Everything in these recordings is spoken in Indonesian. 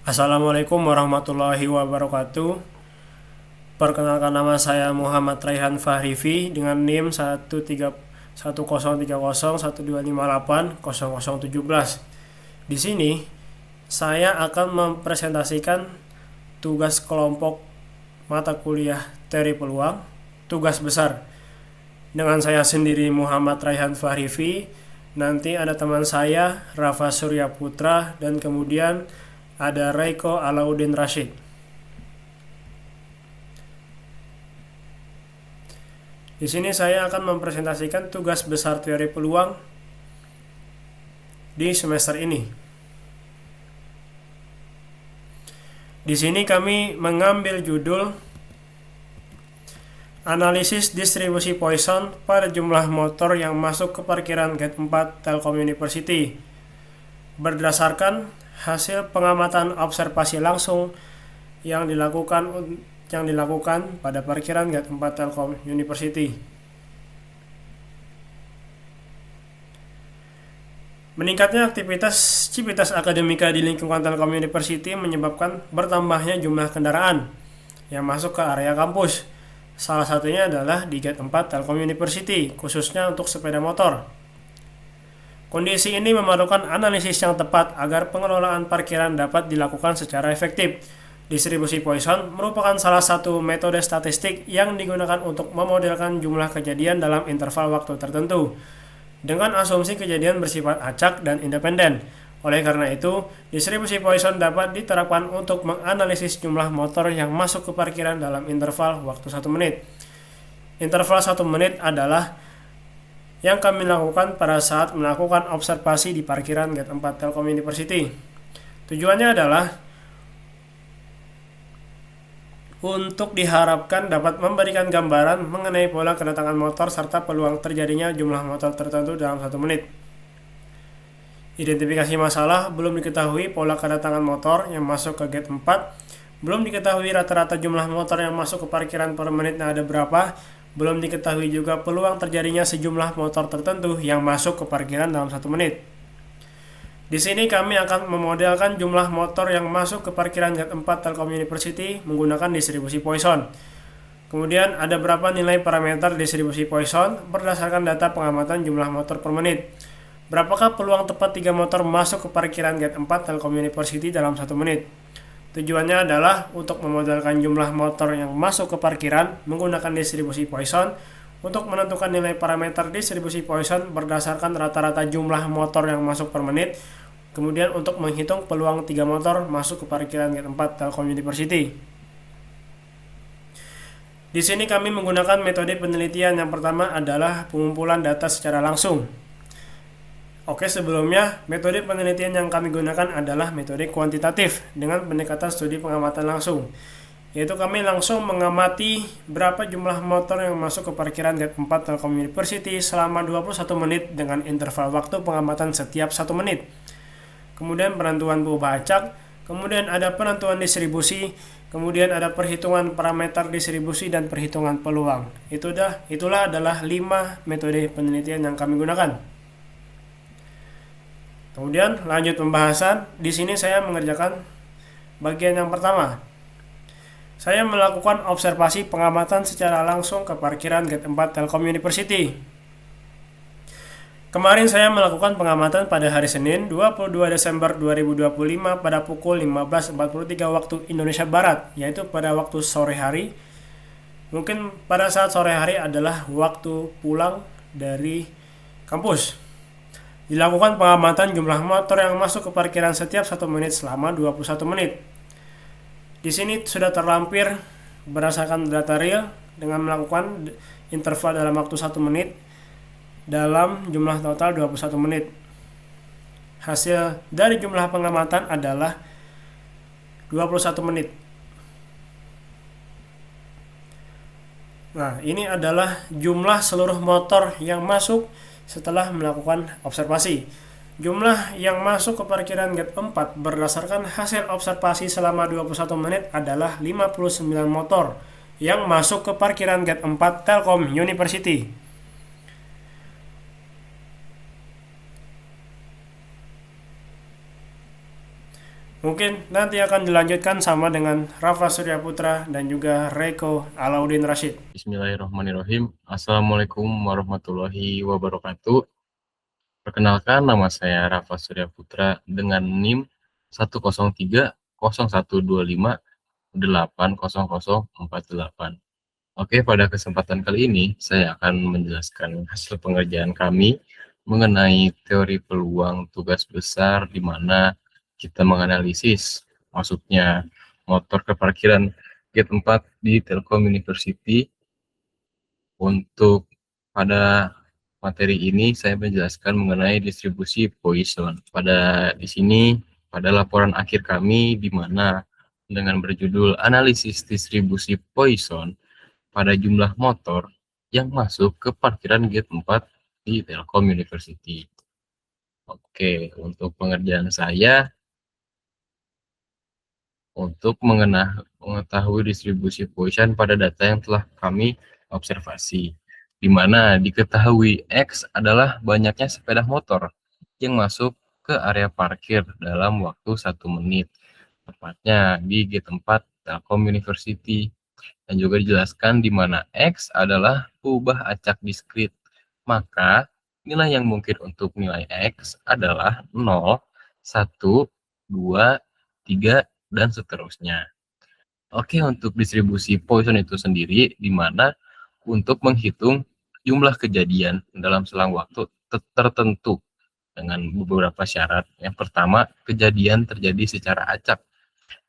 Assalamualaikum warahmatullahi wabarakatuh. Perkenalkan, nama saya Muhammad Raihan Fahrifi dengan NIM 1303012580017. Di sini saya akan mempresentasikan tugas kelompok mata kuliah teori peluang, tugas besar. Dengan saya sendiri Muhammad Raihan Fahrifi, nanti ada teman saya Rafa Surya Putra, dan kemudian ada Raiko Alauddin Rashid. Di sini saya akan mempresentasikan tugas besar teori peluang di semester ini. Di sini kami mengambil judul Analisis distribusi Poisson pada jumlah motor yang masuk ke parkiran Gate 4 Telkom University berdasarkan hasil pengamatan observasi langsung yang dilakukan pada parkiran Gate 4 Telkom University. Meningkatnya aktivitas Civitas Akademika di lingkungan Telkom University menyebabkan bertambahnya jumlah kendaraan yang masuk ke area kampus. Salah satunya adalah di Gate 4 Telkom University, khususnya untuk sepeda motor. Kondisi ini memerlukan analisis yang tepat agar pengelolaan parkiran dapat dilakukan secara efektif. Distribusi Poisson merupakan salah satu metode statistik yang digunakan untuk memodelkan jumlah kejadian dalam interval waktu tertentu, dengan asumsi kejadian bersifat acak dan independen. Oleh karena itu, distribusi Poisson dapat diterapkan untuk menganalisis jumlah motor yang masuk ke parkiran dalam interval waktu 1 menit. Interval 1 menit adalah yang kami lakukan pada saat melakukan observasi di parkiran Gate 4 Telkom University. Tujuannya adalah untuk diharapkan dapat memberikan gambaran mengenai pola kedatangan motor serta peluang terjadinya jumlah motor tertentu dalam 1 menit. Identifikasi masalah: belum diketahui pola kedatangan motor yang masuk ke Gate 4, belum diketahui rata-rata jumlah motor yang masuk ke parkiran per menitnya ada berapa, belum diketahui juga peluang terjadinya sejumlah motor tertentu yang masuk ke parkiran dalam 1 menit. Di sini kami akan memodelkan jumlah motor yang masuk ke parkiran Gate 4 Telkom University menggunakan distribusi Poisson. Kemudian ada berapa nilai parameter distribusi Poisson berdasarkan data pengamatan jumlah motor per menit. Berapakah peluang tepat 3 motor masuk ke parkiran Gate 4 Telkom University dalam 1 menit. Tujuannya adalah untuk memodelkan jumlah motor yang masuk ke parkiran menggunakan distribusi Poisson untuk menentukan nilai parameter distribusi Poisson berdasarkan rata-rata jumlah motor yang masuk per menit. Kemudian untuk menghitung peluang 3 motor masuk ke parkiran Gate 4 Telkom University. Di sini kami menggunakan metode penelitian. Yang pertama adalah pengumpulan data secara langsung. Oke, sebelumnya metode penelitian yang kami gunakan adalah metode kuantitatif dengan pendekatan studi pengamatan langsung, yaitu kami langsung mengamati berapa jumlah motor yang masuk ke parkiran Gate 4 Telkom University selama 21 menit dengan interval waktu pengamatan setiap 1 menit. Kemudian penentuan perubahan acak, kemudian ada penentuan distribusi, kemudian ada perhitungan parameter distribusi dan perhitungan peluang. Itulah adalah 5 metode penelitian yang kami gunakan. Kemudian lanjut pembahasan. Di sini saya mengerjakan bagian yang pertama. Saya melakukan observasi pengamatan secara langsung ke parkiran Gate 4 Telkom University. Kemarin saya melakukan pengamatan pada hari Senin 22 Desember 2025 pada pukul 15.43 waktu Indonesia Barat, yaitu pada waktu sore hari. Mungkin pada saat sore hari adalah waktu pulang dari kampus. Dilakukan pengamatan jumlah motor yang masuk ke parkiran setiap 1 menit selama 21 menit. Di sini sudah terlampir berdasarkan data real dengan melakukan interval dalam waktu 1 menit dalam jumlah total 21 menit. Hasil dari jumlah pengamatan adalah 21 menit. Nah, ini adalah jumlah seluruh motor yang masuk setelah melakukan observasi. Jumlah yang masuk ke parkiran Gate 4 berdasarkan hasil observasi selama 21 menit adalah 59 motor yang masuk ke parkiran Gate 4 Telkom University. Mungkin nanti akan dilanjutkan sama dengan Rafa Surya Putra dan juga Reko Alauddin Rashid. Bismillahirrahmanirrahim. Assalamualaikum warahmatullahi wabarakatuh. Perkenalkan, nama saya Rafa Surya Putra dengan NIM 10301258048. Oke, pada kesempatan kali ini saya akan menjelaskan hasil pengerjaan kami mengenai teori peluang tugas besar di mana kita menganalisis masuknya motor ke parkiran gate 4 di Telkom University. Untuk pada materi ini saya menjelaskan mengenai distribusi Poisson. Pada laporan akhir kami di mana dengan berjudul analisis distribusi Poisson pada jumlah motor yang masuk ke parkiran gate 4 di Telkom University. Oke, untuk pengerjaan saya untuk mengetahui distribusi Poisson pada data yang telah kami observasi, di mana diketahui X adalah banyaknya sepeda motor yang masuk ke area parkir dalam waktu 1 menit, tepatnya di G4 Telkom University, dan juga dijelaskan di mana X adalah ubah acak diskrit, maka nilai yang mungkin untuk nilai X adalah 0, 1, 2, 3, dan seterusnya. Oke, untuk distribusi Poisson itu sendiri, di mana untuk menghitung jumlah kejadian dalam selang waktu tertentu dengan beberapa syarat. Yang pertama, kejadian terjadi secara acak.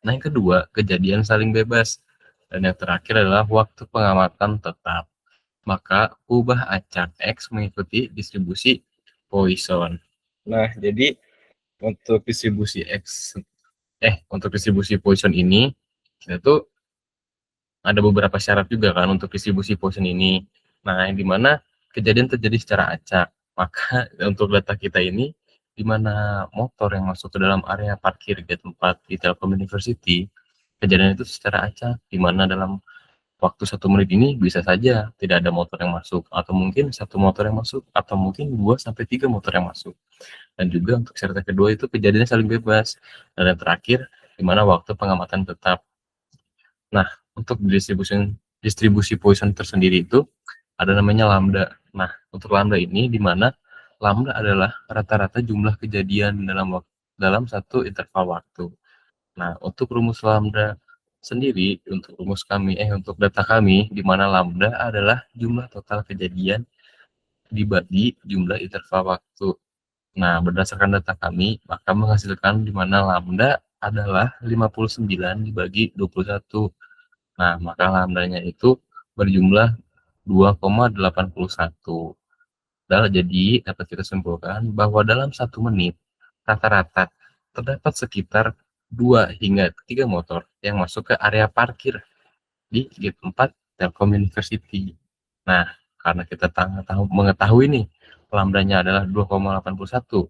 Nah, yang kedua, kejadian saling bebas. Dan yang terakhir adalah waktu pengamatan tetap. Maka ubah acak X mengikuti distribusi Poisson. Nah, jadi untuk distribusi Poisson ini, kita tuh ada beberapa syarat juga kan untuk distribusi Poisson ini. Nah, yang dimana kejadian terjadi secara acak. Maka untuk data kita ini, di mana motor yang masuk ke dalam area parkir gate 4 di Telkom University, kejadian itu secara acak, di mana dalam waktu 1 menit ini bisa saja tidak ada motor yang masuk, atau mungkin satu motor yang masuk, atau mungkin 2 sampai 3 motor yang masuk. Dan juga untuk syarat kedua itu kejadiannya saling bebas. Dan yang terakhir, di mana waktu pengamatan tetap. Nah, untuk distribusi Poisson tersendiri itu ada namanya lambda. Nah, untuk lambda ini di mana lambda adalah rata-rata jumlah kejadian dalam satu interval waktu. Nah, untuk rumus lambda sendiri, untuk data kami di mana lambda adalah jumlah total kejadian dibagi jumlah interval waktu. Nah, berdasarkan data kami, maka menghasilkan di mana lambda adalah 59 dibagi 21. Nah, maka lambdanya itu berjumlah 2,81. Jadi, dapat kita simpulkan bahwa dalam 1 menit, rata-rata terdapat sekitar 2 hingga 3 motor yang masuk ke area parkir di gate 4 Telkom University. Nah, karena kita mengetahui nih, lambdanya adalah 2,81,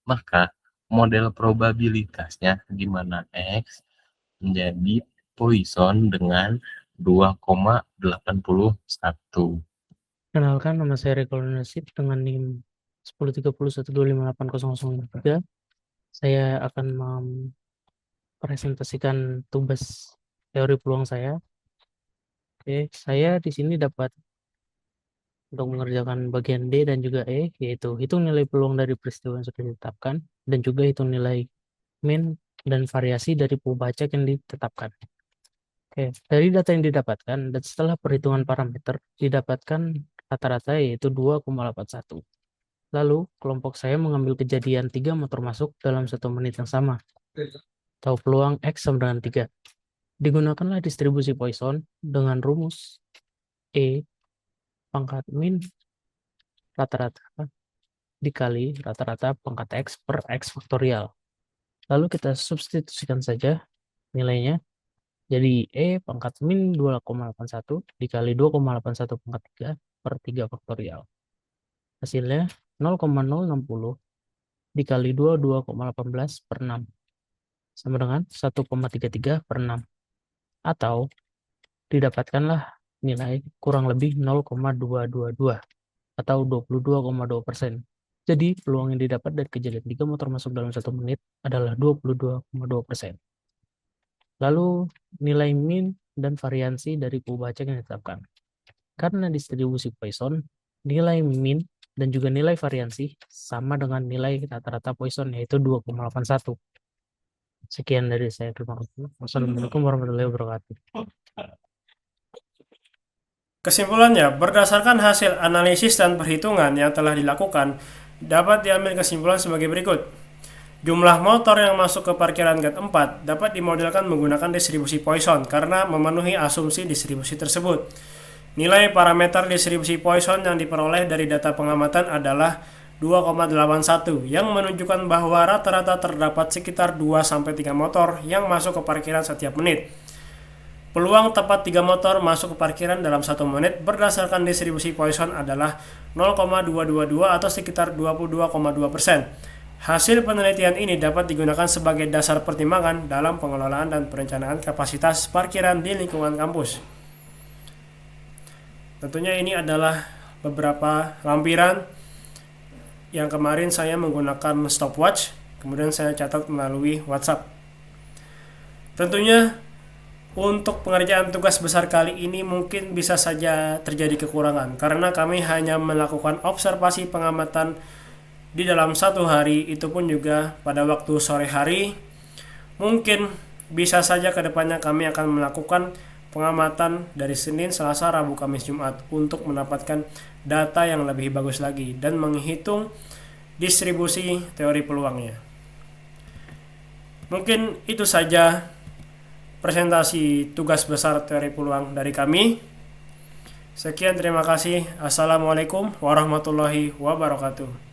maka model probabilitasnya di mana X menjadi Poisson dengan 2,81. Kenalkan, nama saya Reko Nasib dengan NIM 10301258003. Saya akan mempresentasikan tugas teori peluang saya. Oke, saya di sini dapat untuk mengerjakan bagian D dan juga E, yaitu hitung nilai peluang dari peristiwa yang sudah ditetapkan, dan juga hitung nilai min dan variasi dari pembacak yang ditetapkan. Oke, dari data yang didapatkan dan setelah perhitungan parameter, didapatkan rata-rata yaitu 2,81. Lalu, kelompok saya mengambil kejadian 3 motor masuk dalam 1 menit yang sama. Tahu peluang X sama dengan 3. Digunakanlah distribusi Poisson dengan rumus E pangkat min rata-rata dikali rata-rata pangkat X per X faktorial. Lalu kita substitusikan saja nilainya. Jadi E pangkat min 2,81 dikali 2,81 pangkat 3 per 3 faktorial. Hasilnya 0,060 dikali 2,18 per 6 sama dengan 1,33 per 6. Atau didapatkanlah nilai kurang lebih 0,222 atau 22,2%. Jadi peluang yang didapat dari kejadian 3 motor masuk dalam 1 menit adalah 22,2%. Lalu nilai min dan variansi dari pembaca yang ditetapkan. Karena distribusi Poisson, nilai min dan juga nilai variansi sama dengan nilai rata-rata Poisson, yaitu 2,81. Sekian dari saya. Terima kasih. Wassalamualaikum warahmatullahi wabarakatuh. Kesimpulannya, berdasarkan hasil analisis dan perhitungan yang telah dilakukan, dapat diambil kesimpulan sebagai berikut. Jumlah motor yang masuk ke parkiran gate 4 dapat dimodelkan menggunakan distribusi Poisson karena memenuhi asumsi distribusi tersebut. Nilai parameter distribusi Poisson yang diperoleh dari data pengamatan adalah 2,81 yang menunjukkan bahwa rata-rata terdapat sekitar 2-3 motor yang masuk ke parkiran setiap menit. Peluang tepat 3 motor masuk ke parkiran dalam 1 menit berdasarkan distribusi Poisson adalah 0,222 atau sekitar 22,2%. Hasil penelitian ini dapat digunakan sebagai dasar pertimbangan dalam pengelolaan dan perencanaan kapasitas parkiran di lingkungan kampus. Tentunya ini adalah beberapa lampiran yang kemarin saya menggunakan stopwatch, kemudian saya catat melalui WhatsApp. Tentunya untuk pengerjaan tugas besar kali ini mungkin bisa saja terjadi kekurangan karena kami hanya melakukan observasi pengamatan di dalam 1 hari, itu pun juga pada waktu sore hari. Mungkin bisa saja kedepannya kami akan melakukan pengamatan dari Senin, Selasa, Rabu, Kamis, Jumat untuk mendapatkan data yang lebih bagus lagi dan menghitung distribusi teori peluangnya. Mungkin itu saja presentasi tugas besar teori peluang dari kami. Sekian, terima kasih. Assalamualaikum warahmatullahi wabarakatuh.